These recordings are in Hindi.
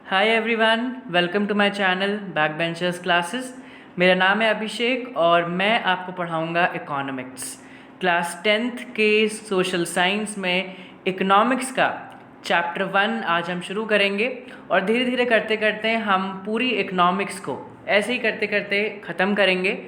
Hi everyone, welcome to my channel back benchers classes. मेरा नाम है अभिषेक और मैं आपको पढ़ाऊंगा इकोनॉमिक्स। क्लास 10th के सोशल साइंस में इकोनॉमिक्स का चैप्टर 1 आज हम शुरू करेंगे और धीरे धीरे करते करते हम पूरी इकोनॉमिक्स को ऐसे ही करते करते ख़त्म करेंगे।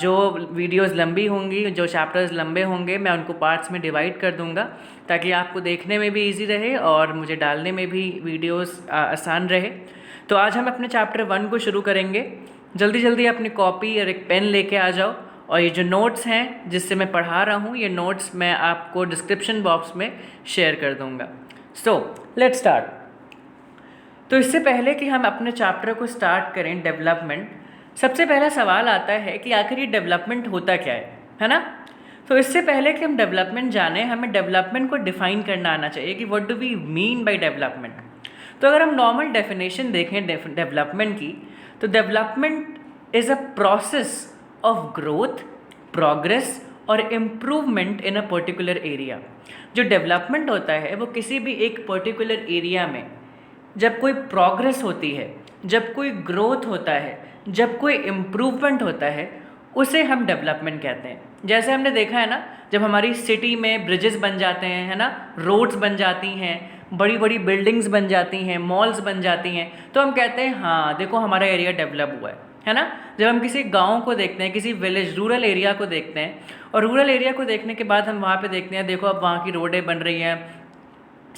जो वीडियोस लंबी होंगी, जो चैप्टर्स लंबे होंगे, मैं उनको पार्ट्स में डिवाइड कर दूंगा ताकि आपको देखने में भी इजी रहे और मुझे डालने में भी वीडियोस आसान रहे। तो आज हम अपने चैप्टर 1 को शुरू करेंगे। जल्दी जल्दी अपनी कॉपी और एक पेन लेके आ जाओ और ये जो नोट्स हैं जिससे मैं पढ़ा रहा हूँ, ये नोट्स मैं आपको डिस्क्रिप्शन बॉक्स में शेयर कर दूँगा। So let's start. तो इससे पहले कि हम अपने चैप्टर को स्टार्ट करें डेवलपमेंट, सबसे पहला सवाल आता है कि आखिर ये डेवलपमेंट होता क्या है ना। तो इससे पहले कि हम डेवलपमेंट जाने, हमें डेवलपमेंट को डिफ़ाइन करना आना चाहिए कि what do we mean by development. तो अगर हम नॉर्मल डेफिनेशन देखें डेवलपमेंट की, तो development is a process of growth, progress और improvement in a particular area. जो डेवलपमेंट होता है वो किसी भी एक पर्टिकुलर एरिया में जब कोई प्रोग्रेस होती है, जब कोई ग्रोथ होता है, जब कोई इम्प्रूवमेंट होता है, उसे हम डेवलपमेंट कहते हैं। जैसे हमने देखा है ना, जब हमारी सिटी में ब्रिजेस बन जाते हैं, है ना, रोड्स बन जाती हैं, बड़ी बड़ी बिल्डिंग्स बन जाती हैं, मॉल्स बन जाती हैं, तो हम कहते हैं हाँ देखो हमारा एरिया डेवलप हुआ है ना। जब हम किसी गांव को देखते हैं, किसी विलेज रूरल एरिया को देखते हैं, और रूरल एरिया को देखने के बाद हम वहाँ पे देखते हैं देखो अब वहाँ की रोडें बन रही हैं,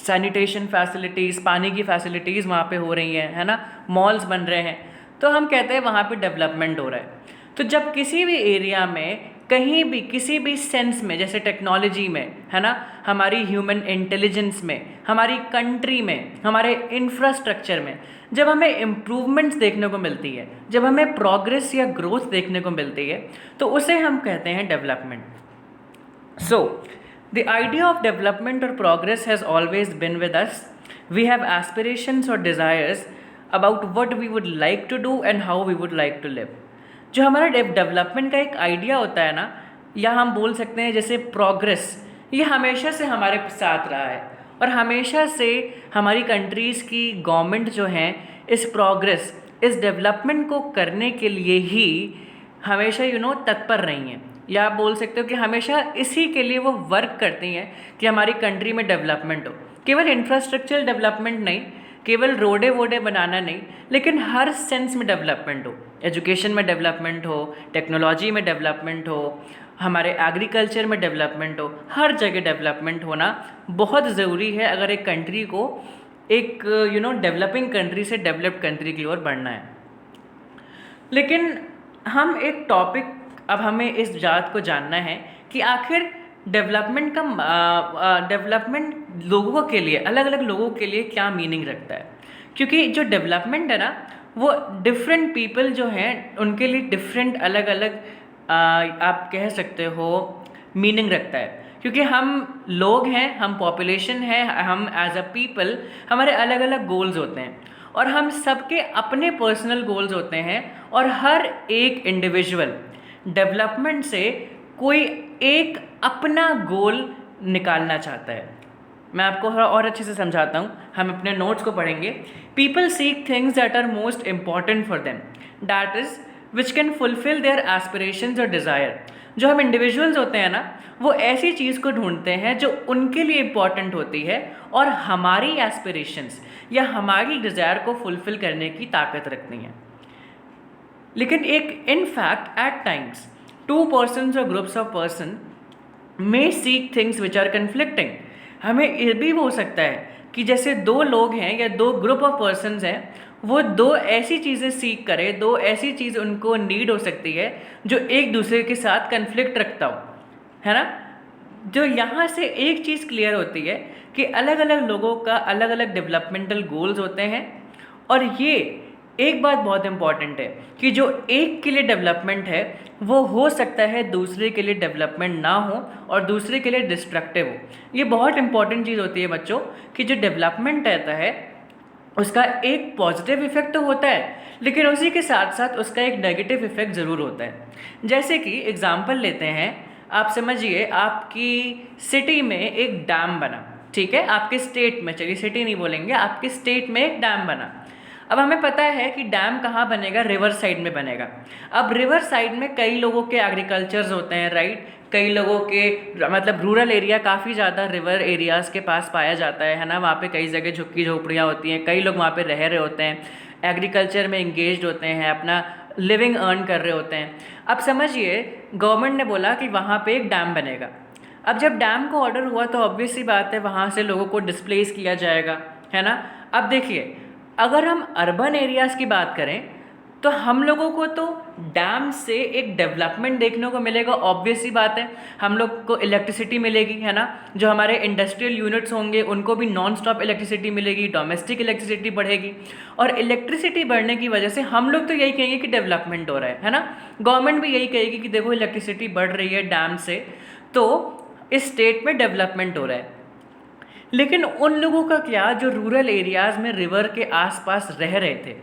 सैनिटेशन फैसिलिटीज़, पानी की फैसिलिटीज़ वहाँ पे हो रही हैं, है ना, मॉल्स बन रहे हैं, तो हम कहते हैं वहाँ पे डेवलपमेंट हो रहा है। तो जब किसी भी एरिया में कहीं भी किसी भी सेंस में, जैसे टेक्नोलॉजी में, है ना, हमारी ह्यूमन इंटेलिजेंस में, हमारी कंट्री में, हमारे इंफ्रास्ट्रक्चर में जब हमें इम्प्रूवमेंट्स देखने को मिलती है, जब हमें प्रोग्रेस या ग्रोथ देखने को मिलती है, तो उसे हम कहते हैं development. So the idea of development or progress has always been with us. We have aspirations or desires about what we would like to do and how we would like to live. जो हमारा डेवलपमेंट का एक आइडिया होता है ना, या हम बोल सकते हैं जैसे प्रोग्रेस, ये हमेशा से हमारे साथ रहा है और हमेशा से हमारी कंट्रीज़ की गवर्नमेंट जो हैं इस प्रोग्रेस, इस डेवलपमेंट को करने के लिए ही हमेशा तत्पर रही हैं, या आप बोल सकते हो कि हमेशा इसी के लिए वो वर्क करती हैं कि हमारी कंट्री में डेवलपमेंट हो। केवल इंफ्रास्ट्रक्चरल डेवलपमेंट नहीं, केवल रोडे वोडे बनाना नहीं, लेकिन हर सेंस में डेवलपमेंट हो। एजुकेशन में डेवलपमेंट हो, टेक्नोलॉजी में डेवलपमेंट हो, हमारे एग्रीकल्चर में डेवलपमेंट हो, हर जगह डेवलपमेंट होना बहुत ज़रूरी है अगर एक कंट्री को एक डेवलपिंग कंट्री से डेवलप्ड कंट्री की ओर बढ़ना है। लेकिन हम एक टॉपिक, अब हमें इस बात को जानना है कि आखिर डेवलपमेंट लोगों के लिए, अलग अलग लोगों के लिए क्या मीनिंग रखता है। क्योंकि जो डेवलपमेंट है ना, वो डिफरेंट पीपल जो हैं उनके लिए डिफरेंट अलग अलग आप कह सकते हो मीनिंग रखता है। क्योंकि हम लोग हैं, हम पॉपुलेशन है, हम एज अ पीपल, हमारे अलग अलग गोल्स होते हैं और हम सबके अपने पर्सनल गोल्स होते हैं और हर एक इंडिविजुअल डेवलपमेंट से कोई एक अपना गोल निकालना चाहता है। मैं आपको और अच्छे से समझाता हूँ, हम अपने नोट्स को पढ़ेंगे। People seek things that are most important for them, that is which can fulfil their aspirations और डिज़ायर। जो हम इंडिविजुअल्स होते हैं ना, वो ऐसी चीज़ को ढूंढते हैं जो उनके लिए इम्पॉर्टेंट होती है और हमारी एस्पिरेशंस या हमारी डिज़ायर को फुलफिल करने की ताकत रखती हैं। लेकिन एक in fact at times 2 persons और groups of person may seek things which are conflicting. हमें ये भी हो सकता है कि जैसे 2 लोग हैं या 2 ग्रुप ऑफ पर्सनस हैं, वो 2 ऐसी चीज़ें सीख करें, 2 ऐसी चीज़ उनको नीड हो सकती है जो एक दूसरे के साथ कन्फ्लिक्ट रखता हो, है ना। जो यहाँ से एक चीज़ क्लियर होती है कि अलग अलग लोगों का अलग अलग डेवलपमेंटल गोल्स होते हैं, और ये एक बात बहुत इंपॉर्टेंट है कि जो एक के लिए डेवलपमेंट है वो हो सकता है दूसरे के लिए डेवलपमेंट ना हो और दूसरे के लिए डिस्ट्रक्टिव हो। ये बहुत इंपॉर्टेंट चीज़ होती है बच्चों कि जो डेवलपमेंट रहता है उसका एक पॉजिटिव इफेक्ट तो होता है, लेकिन उसी के साथ साथ उसका एक नेगेटिव इफेक्ट ज़रूर होता है। जैसे कि एग्जाम्पल लेते हैं, आप समझिए आपकी सिटी में एक डैम बना, ठीक है, आपके स्टेट में, चलिए सिटी नहीं बोलेंगे, आपके स्टेट में एक डैम बना। अब हमें पता है कि डैम कहाँ बनेगा, रिवर साइड में बनेगा। अब रिवर साइड में कई लोगों के एग्रीकल्चर्स होते हैं, राइट, कई लोगों के मतलब रूरल एरिया काफ़ी ज़्यादा रिवर एरियाज़ के पास पाया जाता है ना, वहाँ पे कई जगह झुग्गी झोपड़ियाँ होती हैं, कई लोग वहाँ पे रह रहे होते हैं, एग्रीकल्चर में इंगेज्ड होते हैं, अपना लिविंग अर्न कर रहे होते हैं। अब समझिए गवर्नमेंट ने बोला कि वहाँ पे एक डैम बनेगा। अब जब डैम को ऑर्डर हुआ तो ऑब्वियस सी बात है वहाँ से लोगों को डिस्प्लेस किया जाएगा, है ना। अब देखिए, अगर हम अर्बन एरियाज़ की बात करें तो हम लोगों को तो डैम से एक डेवलपमेंट देखने को मिलेगा, ऑब्वियस सी बात है। हम लोग को इलेक्ट्रिसिटी मिलेगी, है ना, जो हमारे इंडस्ट्रियल यूनिट्स होंगे उनको भी नॉन स्टॉप इलेक्ट्रिसिटी मिलेगी, डोमेस्टिक इलेक्ट्रिसिटी बढ़ेगी, और इलेक्ट्रिसिटी बढ़ने की वजह से हम लोग तो यही कहेंगे कि डेवलपमेंट हो रहा है ना। गवर्नमेंट भी यही कहेगी कि देखो इलेक्ट्रिसिटी बढ़ रही है डैम से, तो इस स्टेट में डेवलपमेंट हो रहा है। लेकिन उन लोगों का क्या जो रूरल एरियाज़ में रिवर के आसपास रह रहे थे,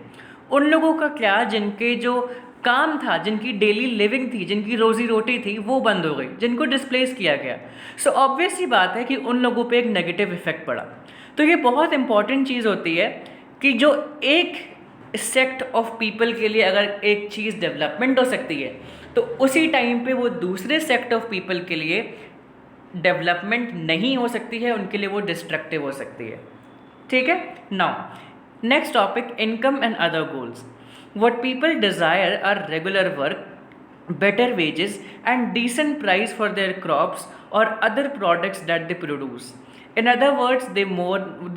उन लोगों का क्या जिनके जो काम था, जिनकी डेली लिविंग थी, जिनकी रोज़ी रोटी थी, वो बंद हो गई, जिनको डिस्प्लेस किया गया। सो ऑब्वियस सी बात है कि उन लोगों पे एक नेगेटिव इफेक्ट पड़ा। तो ये बहुत इंपॉर्टेंट चीज़ होती है कि जो एक सेक्ट ऑफ पीपल के लिए अगर एक चीज़ डेवलपमेंट हो सकती है तो उसी टाइम पे वो दूसरे सेक्ट ऑफ पीपल के लिए डेवलपमेंट नहीं हो सकती है, उनके लिए वो डिस्ट्रक्टिव हो सकती है। ठीक है, now next topic, income and other goals. What people desire are regular work, better wages and decent price for their crops or other products that they produce. In other words, they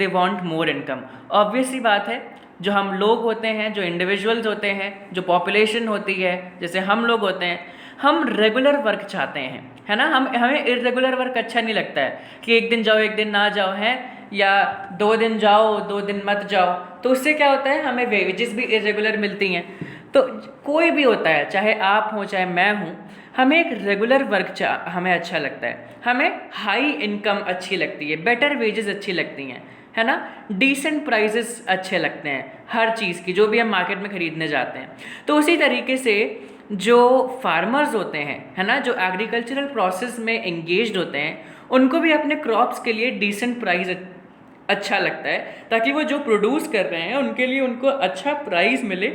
want more income. Obvious सी बात है, जो हम लोग होते हैं, जो इंडिविजुअल्स होते हैं, जो पॉपुलेशन होती है, जैसे हम लोग होते हैं, हम रेगुलर वर्क चाहते हैं, है ना। हमें इरेगुलर वर्क अच्छा नहीं लगता है कि एक दिन जाओ एक दिन ना जाओ, है, या 2 दिन जाओ 2 दिन मत जाओ। तो उससे क्या होता है, हमें वेजेस भी इरेगुलर मिलती हैं। तो कोई भी होता है, चाहे आप हो चाहे मैं हूँ, हमें एक रेगुलर वर्क हमें अच्छा लगता है, हमें हाई इनकम अच्छी लगती है, बेटर वेजेस अच्छी लगती हैं, है ना, डिसेंट प्राइसेस अच्छे लगते हैं हर चीज़ की, जो भी हम मार्केट में ख़रीदने जाते हैं। तो उसी तरीके से जो फार्मर्स होते हैं, है ना, जो एग्रीकल्चरल प्रोसेस में एंगेज्ड होते हैं, उनको भी अपने क्रॉप्स के लिए डिसेंट प्राइस अच्छा लगता है, ताकि वो जो प्रोड्यूस कर रहे हैं उनके लिए उनको अच्छा प्राइस मिले,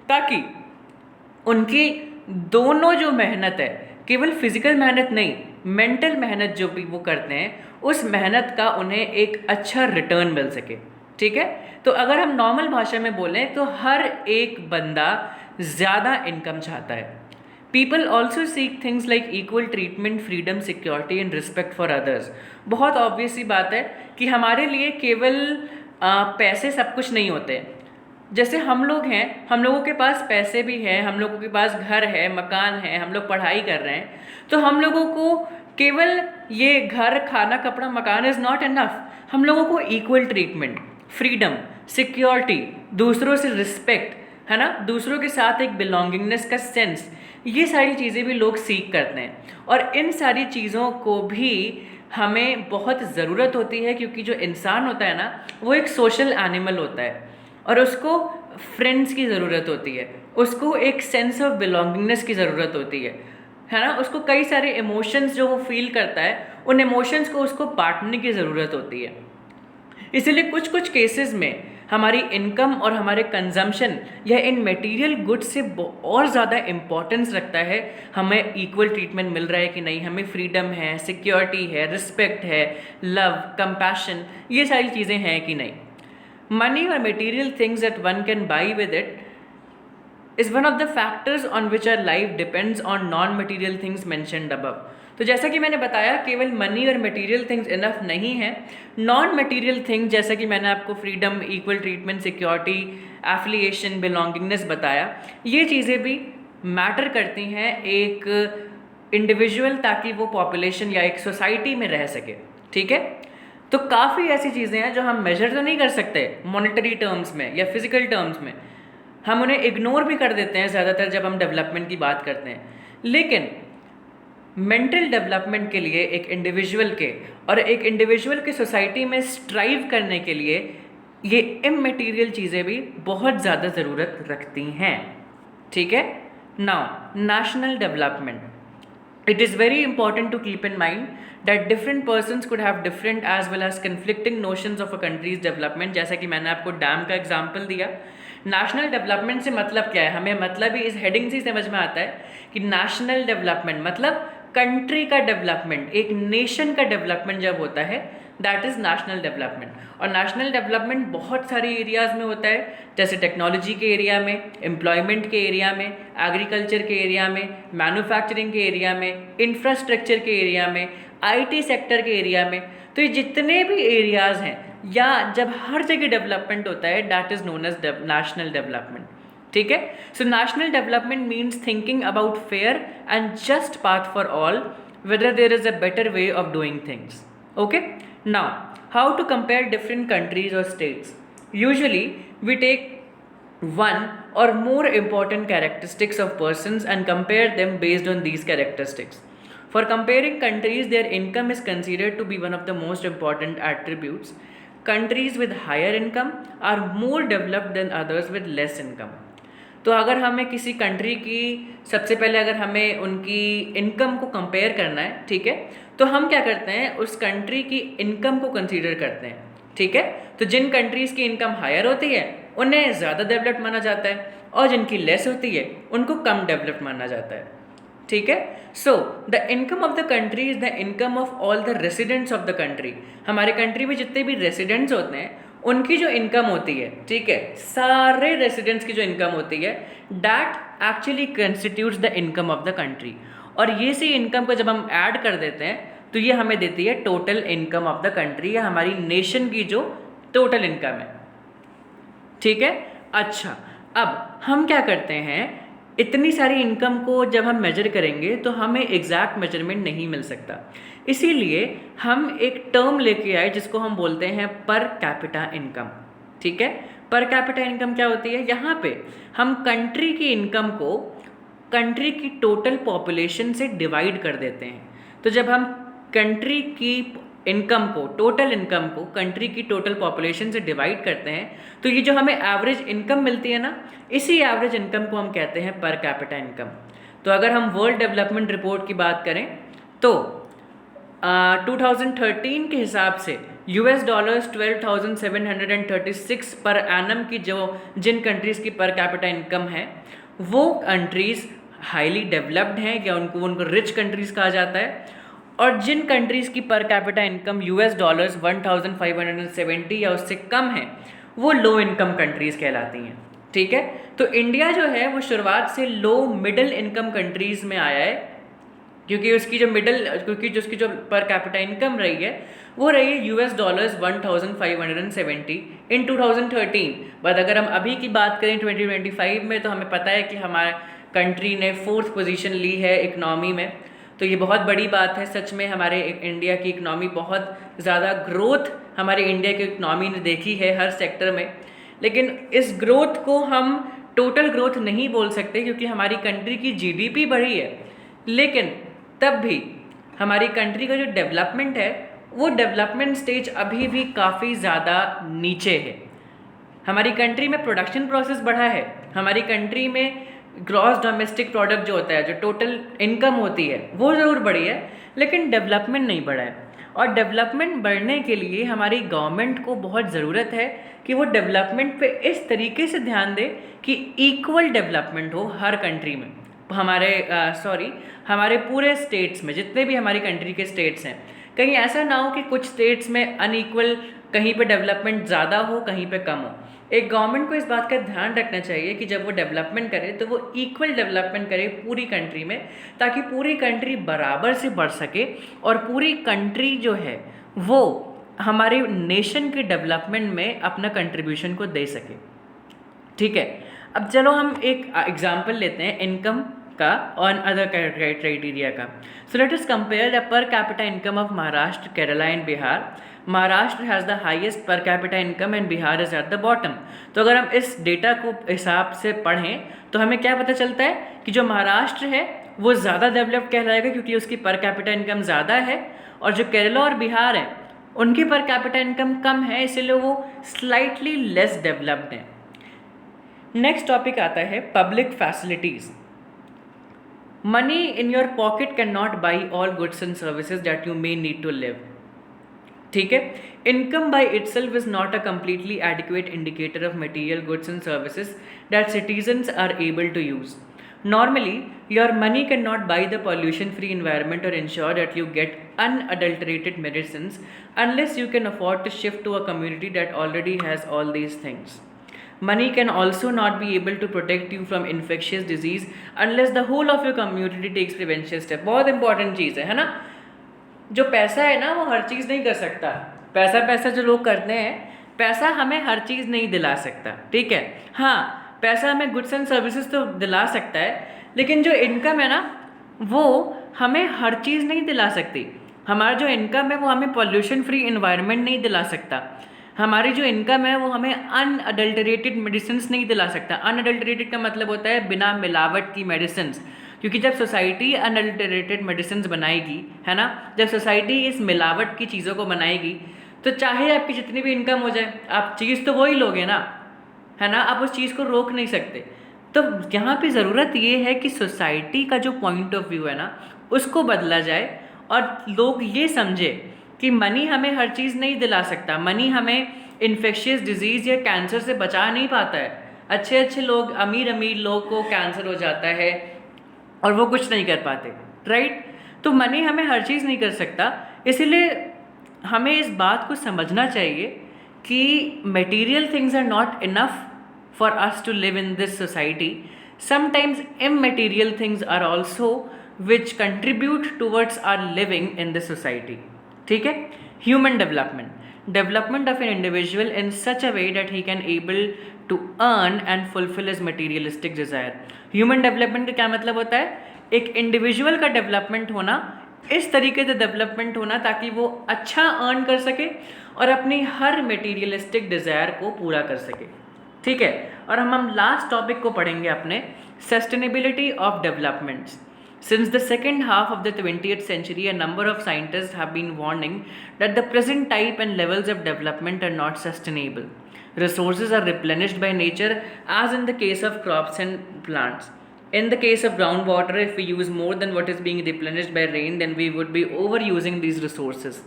ताकि उनकी दोनों जो मेहनत है, केवल फिजिकल मेहनत नहीं, मेंटल मेहनत जो भी वो करते हैं, उस मेहनत का उन्हें एक अच्छा रिटर्न मिल सके। ठीक है, तो अगर हम नॉर्मल भाषा में बोलें तो हर एक बंदा ज़्यादा इनकम चाहता है। People also seek things like equal treatment, freedom, security and respect for others. बहुत ऑब्वियस सी बात है कि हमारे लिए केवल पैसे सब कुछ नहीं होते। जैसे हम लोग हैं, हम लोगों के पास पैसे भी हैं, हम लोगों के पास घर है, मकान है, हम लोग पढ़ाई कर रहे हैं, तो हम लोगों को केवल ये घर, खाना, कपड़ा, मकान इज़ नॉट इनफ। हम लोगों को इक्वल ट्रीटमेंट, फ्रीडम, सिक्योरिटी, दूसरों से रिस्पेक्ट, है ना, दूसरों के साथ एक बिलोंगिंगनेस का सेंस, ये सारी चीज़ें भी लोग सीख करते हैं। और इन सारी चीज़ों को भी हमें बहुत ज़रूरत होती है, क्योंकि जो इंसान होता है ना, वो एक सोशल एनिमल होता है और उसको फ्रेंड्स की ज़रूरत होती है, उसको एक सेंस ऑफ बिलोंगिंगनेस की ज़रूरत होती है ना, उसको कई सारे इमोशंस जो वो फील करता है, उन इमोशंस को उसको बांटने की ज़रूरत होती है। इसीलिए कुछ कुछ केसेस में हमारी इनकम और हमारे कंजम्पशन या इन मटेरियल गुड्स से और ज़्यादा इम्पोर्टेंस रखता है, हमें इक्वल ट्रीटमेंट मिल रहा है कि नहीं, हमें फ्रीडम है, सिक्योरिटी है, रिस्पेक्ट है, लव, कंपैशन, ये सारी चीज़ें हैं कि नहीं। Money or material things that one can buy with it is one of the factors on which our life depends on non-material things mentioned above. तो जैसा कि मैंने बताया, केवल मनी और मटेरियल थिंग्स इनफ नहीं है, नॉन मटेरियल थिंग, जैसा कि मैंने आपको freedom, equal treatment, security, affiliation, belongingness बताया, ये चीज़ें भी मैटर करती हैं एक इंडिविजुअल, ताकि वो पॉपुलेशन या एक सोसाइटी में रह सके। ठीक है, तो काफ़ी ऐसी चीज़ें हैं जो हम मेजर तो नहीं कर सकते मॉनेटरी टर्म्स में या फिजिकल टर्म्स में, हम उन्हें इग्नोर भी कर देते हैं ज़्यादातर जब हम डेवलपमेंट की बात करते हैं। लेकिन मेंटल डेवलपमेंट के लिए एक इंडिविजुअल के और एक इंडिविजुअल के सोसाइटी में स्ट्राइव करने के लिए ये इममटेरियल चीज़ें भी बहुत ज़्यादा ज़रूरत रखती हैं। ठीक है, now national development. It is very important to keep in mind that different persons could have different as well as conflicting notions of a country's development. जैसा कि मैंने आपको डैम का एग्जाम्पल दिया, नेशनल डेवलपमेंट से मतलब क्या है, हमें मतलब ही इस हेडिंग से समझ में आता है कि नेशनल डेवलपमेंट मतलब कंट्री का डेवलपमेंट, एक नेशन का डेवलपमेंट जब होता है दैट इज़ नेशनल डेवलपमेंट। और नेशनल डेवलपमेंट बहुत सारी एरियाज़ में होता है, जैसे टेक्नोलॉजी के एरिया में, एम्प्लॉयमेंट के एरिया में, एग्रीकल्चर के एरिया में, मैन्युफैक्चरिंग के एरिया में, इंफ्रास्ट्रक्चर के एरिया में, आईटी सेक्टर के एरिया में। तो ये जितने भी एरियाज़ हैं या जब हर जगह डेवलपमेंट होता है that is known as national development. ठीक है, so national development means thinking about fair and just path for all whether there is a better way of doing things. Okay, now how to compare different countries or states? Usually we take one or more important characteristics of persons and compare them based on these characteristics. For comparing countries, their income is considered to be one of the most important attributes. Countries with higher income are more developed than others with less income. तो अगर हमें किसी कंट्री की सबसे पहले अगर हमें उनकी इनकम को कंपेयर करना है, ठीक है, तो हम क्या करते हैं, उस कंट्री की इनकम को कंसीडर करते हैं। ठीक है, तो जिन कंट्रीज़ की इनकम हायर होती है उन्हें ज़्यादा डेवलप्ड माना जाता है और जिनकी लेस होती है उनको कम डेवलप्ड माना जाता है। ठीक है, so the income of the country is the income of all the residents of the country. हमारे कंट्री में जितने भी रेसिडेंट्स होते हैं उनकी जो इनकम होती है, ठीक है, सारे रेसिडेंट्स की जो इनकम होती है that actually constitutes the income of the country. और ये सी इनकम को जब हम ऐड कर देते हैं तो ये हमें देती है total income of the country या हमारी नेशन की जो टोटल इनकम है। ठीक है, अच्छा, अब हम क्या करते हैं, इतनी सारी इनकम को जब हम मेजर करेंगे तो हमें एग्जैक्ट मेजरमेंट नहीं मिल सकता, इसीलिए हम एक टर्म लेके आए जिसको हम बोलते हैं पर कैपिटा इनकम। ठीक है, पर कैपिटा इनकम क्या होती है, यहाँ पे हम कंट्री की इनकम को कंट्री की टोटल पॉपुलेशन से डिवाइड कर देते हैं। तो जब हम कंट्री की इनकम को, टोटल इनकम को कंट्री की टोटल पॉपुलेशन से डिवाइड करते हैं तो ये जो हमें एवरेज इनकम मिलती है ना, इसी एवरेज इनकम को हम कहते हैं पर कैपिटा इनकम। तो अगर हम वर्ल्ड डेवलपमेंट रिपोर्ट की बात करें तो 2013 के हिसाब से $12,736 पर एनम की जिन कंट्रीज़ की पर कैपिटा इनकम है वो कंट्रीज़ हाईली डेवलप्ड हैं या उनको रिच कंट्रीज़ कहा जाता है, और जिन कंट्रीज़ की पर कैपिटा इनकम $1,570 या उससे कम है वो लो इनकम कंट्रीज़ कहलाती हैं। ठीक है, तो इंडिया जो है वो शुरुआत से लो मिडिल इनकम कंट्रीज़ में आया है क्योंकि उसकी जो पर कैपिटा इनकम रही है वो रही है $1,570 इन 2013। बट अगर हम अभी की बात करें 2025 में तो हमें पता है कि हमारे कंट्री ने 4th पोजीशन ली है इकनॉमी में। तो ये बहुत बड़ी बात है, सच में हमारे इंडिया की इकनॉमी बहुत ज़्यादा ग्रोथ हमारे इंडिया की इकनॉमी ने देखी है हर सेक्टर में। लेकिन इस ग्रोथ को हम टोटल ग्रोथ नहीं बोल सकते क्योंकि हमारी कंट्री की जीडीपी बढ़ी है, लेकिन तब भी हमारी कंट्री का जो डेवलपमेंट है वो डेवलपमेंट स्टेज अभी भी काफ़ी ज़्यादा नीचे है। हमारी कंट्री में प्रोडक्शन प्रोसेस बढ़ा है, हमारी कंट्री में ग्रॉस डोमेस्टिक प्रोडक्ट जो होता है, जो टोटल इनकम होती है वो ज़रूर बढ़ी है, लेकिन डेवलपमेंट नहीं बढ़ा है। और डेवलपमेंट बढ़ने के लिए हमारी गवर्नमेंट को बहुत ज़रूरत है कि वो डेवलपमेंट पे इस तरीके से ध्यान दे कि इक्वल डेवलपमेंट हो हर कंट्री में। हमारे पूरे स्टेट्स में, जितने भी हमारी कंट्री के स्टेट्स हैं, कहीं ऐसा ना हो कि कुछ स्टेट्स में अनइक्वल, कहीं पे डेवलपमेंट ज़्यादा हो कहीं पे कम हो। एक गवर्नमेंट को इस बात का ध्यान रखना चाहिए कि जब वो डेवलपमेंट करे तो वो इक्वल डेवलपमेंट करे पूरी कंट्री में, ताकि पूरी कंट्री बराबर से बढ़ सके और पूरी कंट्री जो है वो हमारे नेशन के डेवलपमेंट में अपना कंट्रीब्यूशन को दे सके। ठीक है, अब चलो हम एक एग्जाम्पल लेते हैं इनकम का और अदर क्राइटेरिया का। So let us compare the per capita income of Maharashtra, Kerala and Bihar. Maharashtra has the highest per capita income and Bihar is at the bottom. तो अगर हम इस डेटा को हिसाब से पढ़ें तो हमें क्या पता चलता है कि जो महाराष्ट्र है वो ज़्यादा डेवलप्ड कहलाएगा क्योंकि उसकी पर कैपिटा इनकम ज़्यादा है, और जो केरला और बिहार है उनकी पर कैपिटा इनकम कम है, इसलिए वो स्लाइटली लेस डेवलप्ड हैं। नेक्स्ट टॉपिक आता है public facilities. Money in your pocket can not buy all goods and services that you may need to live. ठीक है, income by itself is not a completely adequate indicator of material goods and services that citizens are able to use. Normally, your money cannot buy the pollution free environment or ensure that you get unadulterated medicines unless you can afford to shift to a community that already has all these things. Money can also not be able to protect you from infectious disease unless the whole of your community takes prevention step. बहुत important चीज़ है ना। जो पैसा है ना वो हर चीज़ नहीं कर सकता। पैसा जो लोग करते हैं, पैसा हमें हर चीज़ नहीं दिला सकता, ठीक है। हाँ, पैसा हमें गुड्स एंड सर्विसेज तो दिला सकता है, लेकिन जो इनकम है ना वो हमें हर चीज़ नहीं दिला सकती। हमारा जो इनकम है वो हमें पॉल्यूशन फ्री इन्वायरमेंट नहीं दिला सकता। हमारी जो इनकम है वो हमें अनअडल्टरेटेड मेडिसिन नहीं दिला सकता। अनअडल्टरेटेड का मतलब होता है बिना मिलावट की मेडिसिन, क्योंकि जब सोसाइटी अनअडल्टरेटेड मेडिसिन बनाएगी, है ना, जब सोसाइटी इस मिलावट की चीज़ों को बनाएगी, तो चाहे आपकी जितनी भी इनकम हो जाए, आप चीज़ तो वही लोगे ना, है ना, आप उस चीज़ को रोक नहीं सकते। तो यहाँ पे ज़रूरत ये है कि सोसाइटी का जो पॉइंट ऑफ व्यू है ना उसको बदला जाए और लोग ये समझे कि मनी हमें हर चीज़ नहीं दिला सकता। मनी हमें इन्फेक्शियस डिजीज़ या कैंसर से बचा नहीं पाता है। अच्छे लोग, अमीर लोग को कैंसर हो जाता है और वो कुछ नहीं कर पाते, राइट। तो मनी हमें हर चीज़ नहीं कर सकता, इसीलिए हमें इस बात को समझना चाहिए कि material things are not enough for us to live in this society. Sometimes immaterial things are also which contribute towards our living in this society. ठीक है, human development of an individual in such a way that he can able to earn and fulfill his materialistic desire. Human development का क्या मतलब होता है? एक इंडिविजुअल का डेवलपमेंट होना, इस तरीके से डेवलपमेंट होना ताकि वो अच्छा अर्न कर सके और अपनी हर मटेरियलिस्टिक डिज़ायर को पूरा कर सके, ठीक है। और हम लास्ट टॉपिक को पढ़ेंगे अपने, sustainability of developments. Since the second half of the 20th century, a number of scientists have been warning that the present type and levels of development are not sustainable. Resources are replenished by nature, as in the case of crops and plants. In the case of groundwater, if we use more than what is being replenished by rain, then we would be overusing these resources.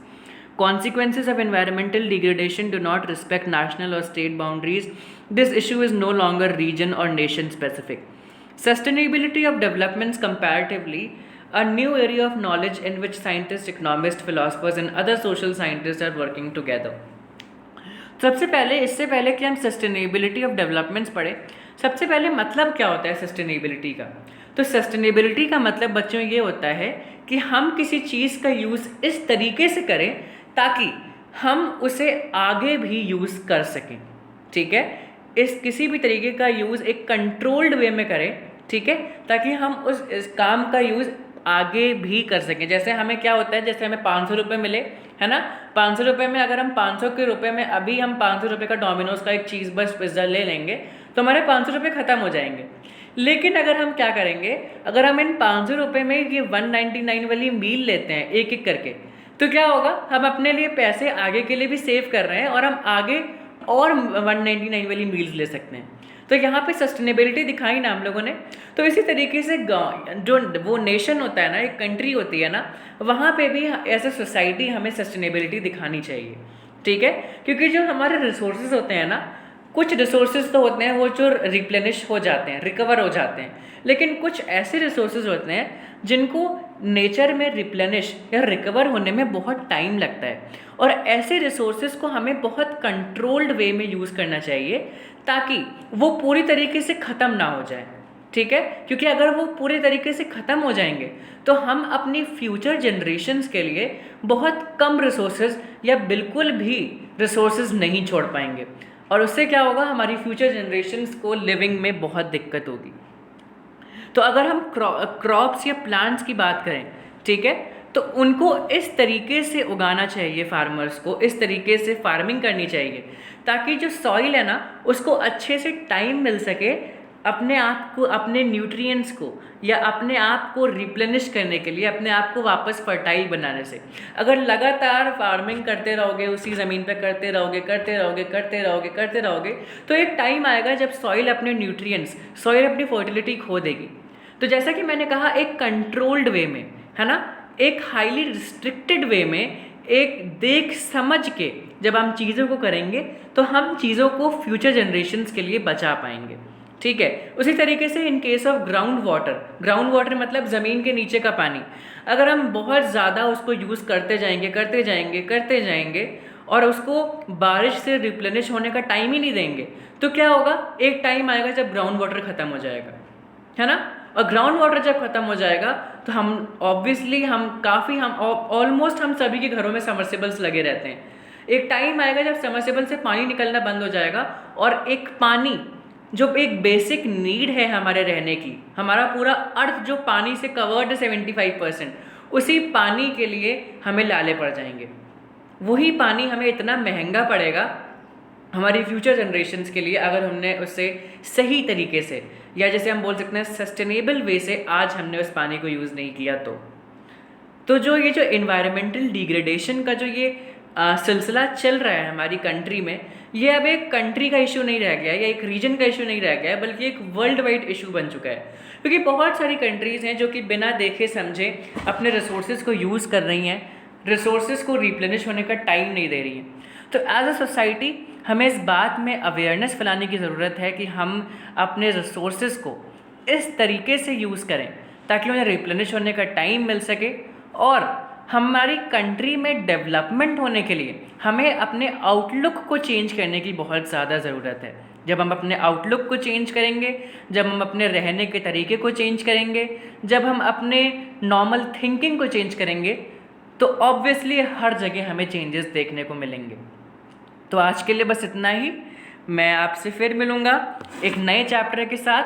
Consequences of environmental degradation do not respect national or state boundaries. This issue is no longer region or nation specific. Sustainability of developments comparatively a new area of knowledge in which scientists, economists, philosophers and other social scientists are working together. सबसे पहले, इससे पहले कि हम सस्टेनेबिलिटी ऑफ डेवलपमेंट्स पढ़े, सबसे पहले मतलब क्या होता है सस्टेनेबिलिटी का। तो सस्टेनेबिलिटी का मतलब बच्चों ये होता है कि हम किसी चीज़ का यूज़ इस तरीके से करें ताकि हम उसे आगे भी यूज़ कर सकें, ठीक है। इस किसी भी तरीके का यूज़ एक कंट्रोल्ड वे में करें, ठीक है, ताकि हम इस काम का यूज़ आगे भी कर सकें। जैसे हमें क्या होता है, जैसे हमें 500 रुपये मिले, है ना, 500 रुपये में अगर हम 500 के रुपये में अभी हम 500 रुपये का डोमिनोज का एक चीज़ बस पिज़्ज़ा ले लेंगे तो हमारे 500 रुपये ख़त्म हो जाएंगे। लेकिन अगर हम क्या करेंगे, अगर हम इन 500 रुपये में ये 199 वाली मील लेते हैं एक एक करके, तो क्या होगा, हम अपने लिए पैसे आगे के लिए भी सेव कर रहे हैं और हम आगे और 199 वाली मील्स ले सकते हैं। तो यहाँ पे सस्टेनेबिलिटी दिखाई ना हम लोगों ने। तो इसी तरीके से जो वो नेशन होता है ना, एक कंट्री होती है ना, वहाँ पे भी एज ए सोसाइटी हमें सस्टेनेबिलिटी दिखानी चाहिए, ठीक है। क्योंकि जो हमारे रिसोर्सेज होते हैं ना, कुछ रिसोर्सेज तो होते हैं वो जो रिप्लेनिश हो जाते हैं, रिकवर हो जाते हैं, लेकिन कुछ ऐसे रिसोर्सेज होते हैं जिनको नेचर में रिप्लेनिश या रिकवर होने में बहुत टाइम लगता है। और ऐसे रिसोर्सेज को हमें बहुत कंट्रोल्ड वे में यूज़ करना चाहिए ताकि वो पूरी तरीके से ख़त्म ना हो जाए, ठीक है। क्योंकि अगर वो पूरे तरीके से ख़त्म हो जाएंगे तो हम अपनी फ्यूचर जनरेशन्स के लिए बहुत कम रिसोर्सेज या बिल्कुल भी रिसोर्सेज नहीं छोड़ पाएंगे, और उससे क्या होगा, हमारी फ्यूचर जनरेशन्स को लिविंग में बहुत दिक्कत होगी। तो अगर हम क्रॉप्स या प्लांट्स की बात करें, ठीक है, तो उनको इस तरीके से उगाना चाहिए, फार्मर्स को इस तरीके से फार्मिंग करनी चाहिए ताकि जो सॉइल है ना उसको अच्छे से टाइम मिल सके अपने आप को, अपने न्यूट्रिएंट्स को या अपने आप को रिप्लेनिश करने के लिए, अपने आप को वापस फर्टाइल बनाने से। अगर लगातार फार्मिंग करते रहोगे, उसी ज़मीन पे करते रहोगे तो एक टाइम आएगा जब सॉइल अपने न्यूट्रिएंट्स, सॉइल अपनी फर्टिलिटी खो देगी। तो जैसा कि मैंने कहा, एक कंट्रोल्ड वे में, है ना, एक हाईली रिस्ट्रिक्टेड वे में, एक देख समझ के जब हम चीज़ों को करेंगे तो हम चीज़ों को फ्यूचर जनरेशन्स के लिए बचा पाएंगे। ठीक है। उसी तरीके से in case of ground water मतलब ज़मीन के नीचे का पानी, अगर हम बहुत ज़्यादा उसको यूज़ करते जाएंगे और उसको बारिश से रिप्लेनिश होने का टाइम ही नहीं देंगे, तो क्या होगा, एक टाइम आएगा जब ग्राउंड वाटर ख़त्म हो जाएगा, है ना। और ग्राउंड वाटर जब ख़त्म हो जाएगा तो हम ऑब्वियसली ऑलमोस्ट हम सभी के घरों में समरसेबल्स लगे रहते हैं। एक टाइम आएगा जब समरसेबल से पानी निकलना बंद हो जाएगा और एक पानी जो एक बेसिक नीड है हमारे रहने की, हमारा पूरा अर्थ जो पानी से कवर्ड है 75%, उसी पानी के लिए हमें लाले पड़ जाएंगे। वही पानी हमें इतना महंगा पड़ेगा हमारी फ्यूचर जनरेशन्स के लिए, अगर हमने उससे सही तरीके से, या जैसे हम बोल सकते हैं सस्टेनेबल वे से आज हमने उस पानी को यूज़ नहीं किया तो जो ये जो इन्वायरमेंटल डिग्रेडेशन का जो ये सिलसिला चल रहा है हमारी कंट्री में, ये अब एक कंट्री का इशू नहीं रह गया है या एक रीजन का इशू नहीं रह गया है, बल्कि एक वर्ल्ड वाइड इशू बन चुका है। क्योंकि बहुत सारी कंट्रीज़ हैं जो कि बिना देखे समझे अपने रिसोर्सेज को यूज़ कर रही हैं, रिसोर्सेज को रिप्लेनिश होने का टाइम नहीं दे रही हैं। तो एज अ सोसाइटी हमें इस बात में अवेयरनेस फैलाने की ज़रूरत है कि हम अपने रिसोर्सेज को इस तरीके से यूज़ करें ताकि उन्हें रिप्लेनिश होने का टाइम मिल सके, और हमारी कंट्री में डेवलपमेंट होने के लिए हमें अपने आउटलुक को चेंज करने की बहुत ज़्यादा ज़रूरत है। जब हम अपने आउटलुक को चेंज करेंगे, जब हम अपने रहने के तरीके को चेंज करेंगे, जब हम अपने नॉर्मल थिंकिंग को चेंज करेंगे, तो ऑब्वियसली हर जगह हमें चेंजेस देखने को मिलेंगे। तो आज के लिए बस इतना ही। मैं आपसे फिर मिलूँगा एक नए चैप्टर के साथ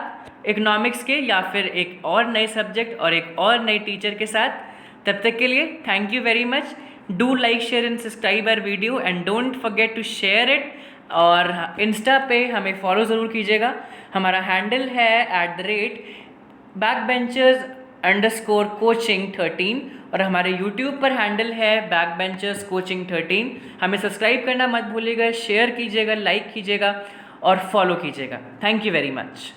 इकोनॉमिक्स के, या फिर एक और नए सब्जेक्ट और एक और नए टीचर के साथ। तब तक के लिए thank you very much. Do like, share and subscribe our video and don't forget to share it. और इंस्टा पे हमें फॉलो ज़रूर कीजिएगा। हमारा हैंडल है @backbenchers_coaching13 और हमारे यूट्यूब पर हैंडल है backbencherscoaching13। हमें सब्सक्राइब करना मत भूलिएगा, शेयर कीजिएगा, लाइक कीजिएगा और फॉलो कीजिएगा। Thank you very much.